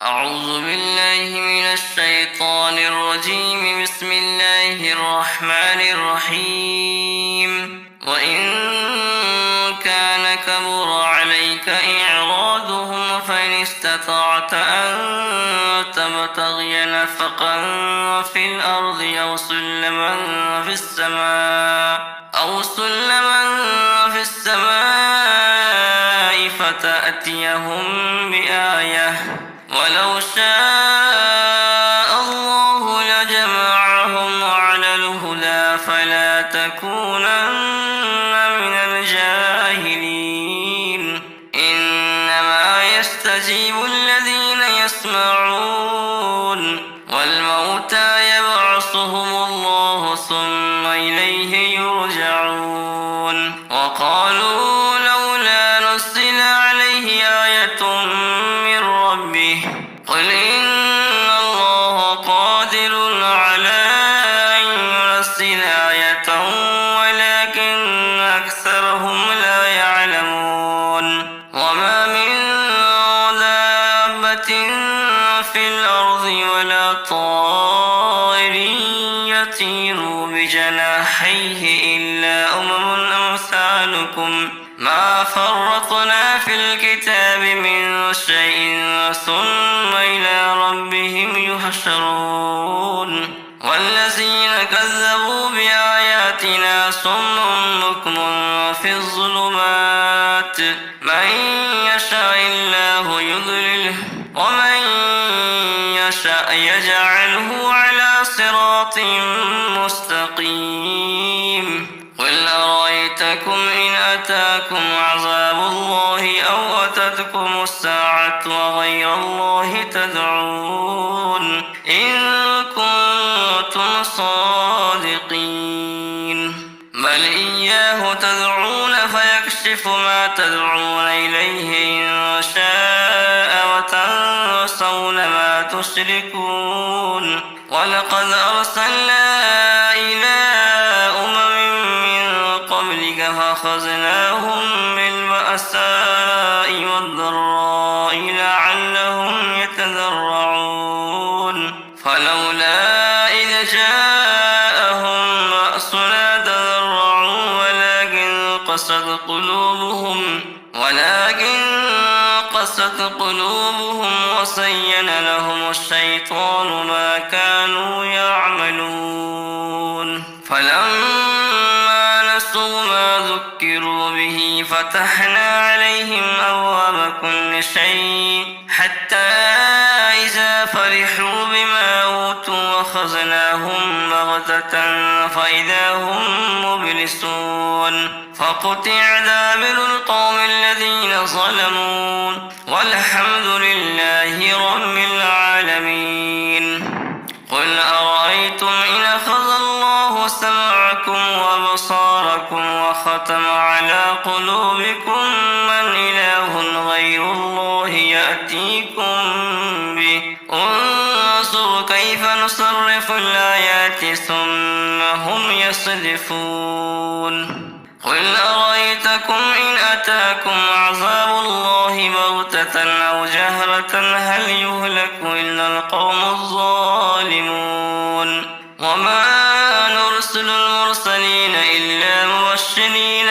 أعوذ بالله من الشيطان الرجيم. بسم الله الرحمن الرحيم. وإن كان كبر عليك إعراضهم فإن استطعت أن تبتغي نفقا في الأرض أو سلما في السماء فتأتيهم بآية ولو شاء الله لجمعهم على الهدى فلا تكونن من الجاهلين. إنما يستجيب الذين يسمعون والموتى يبعثهم الله ثم إليه يرجعون. وقالوا لولا نزل عليه آية من ربه قل إن الله قادر على أن ينزل آية ولكن أكثرهم لا يعلمون. وما من دابة في الأرض ولا طائر يطير بجناحيه إلا أمم أمثالكم ما فرطنا في الكتاب من شيء ثم إلى ربهم يحشرون. والذين كذبوا بآياتنا صم بكم في الظلمات من يشاء الله يضلله ومن يشاء يجعله على صراط مستقيم. قل أرأيتكم إن أتاكم عذاب الله أو أتتكم الساعة وغير الله تدعون إن كنتم صادقين. بل إياه تدعون فيكشف ما تدعون إليه إن شاء وتنسون ما تشركون. ولقد أرسلنا إلى قبلك فأخذناهم بالبأساء والضراء لعلهم يتضرعون. فلولا إذ جاءهم بأسنا تضرعوا ولكن قست قلوبهم وزين لهم الشيطان ما كانوا يعملون. فلما نسوا ما ذكروا به فتحنا عليهم أبواب كل شيء حتى إذا فرحوا بما أوتوا أخذناهم بغتة فإذا هم مبلسون. فقطع دابر القوم الذين ظلموا والحمد لله رب العالمين. قل أرأيتم إن أخذ الله سمعكم وأبصاركم وختم على قلوبكم من إله غير الله يأتيكم به انظر كيف نصرف الآيات ثم هم يصدفون. قل أرأيتكم إن أتاكم عذاب الله بغتة أو جهرة هل يهلك إلا القوم الظالمون. وما نرسل المرسلين إلا مبشرين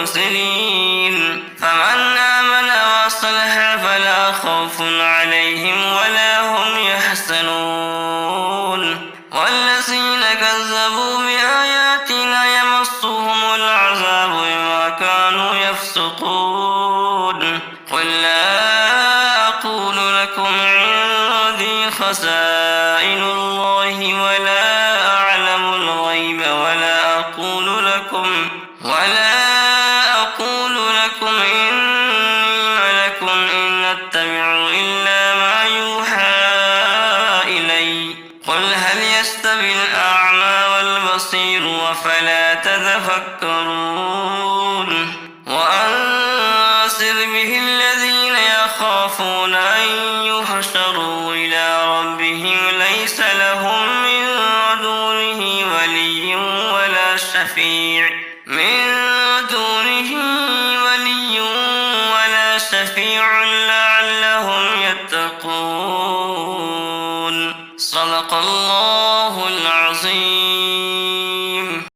ومنذرين فمن آمن وأصلح فلا خوف عليهم ولا هم يحزنون. والذين كذبوا بآياتنا يمسهم العذاب بما كانوا يفسقون. قل لا أقول لكم عندي خزائن الله ولا أعلم الغيب ولا أقول لكم إني ملك إن أتبع إلا ما يوحى إلي. قل هل يستوي الأعمى والبصير أفلا تتفكرون. وأنذر به الذين يخافون أن يحشروا إلى ربهم ليس لهم من دونه ولي ولا شفيع لعلهم يتقون. تتقون صدق الله العظيم.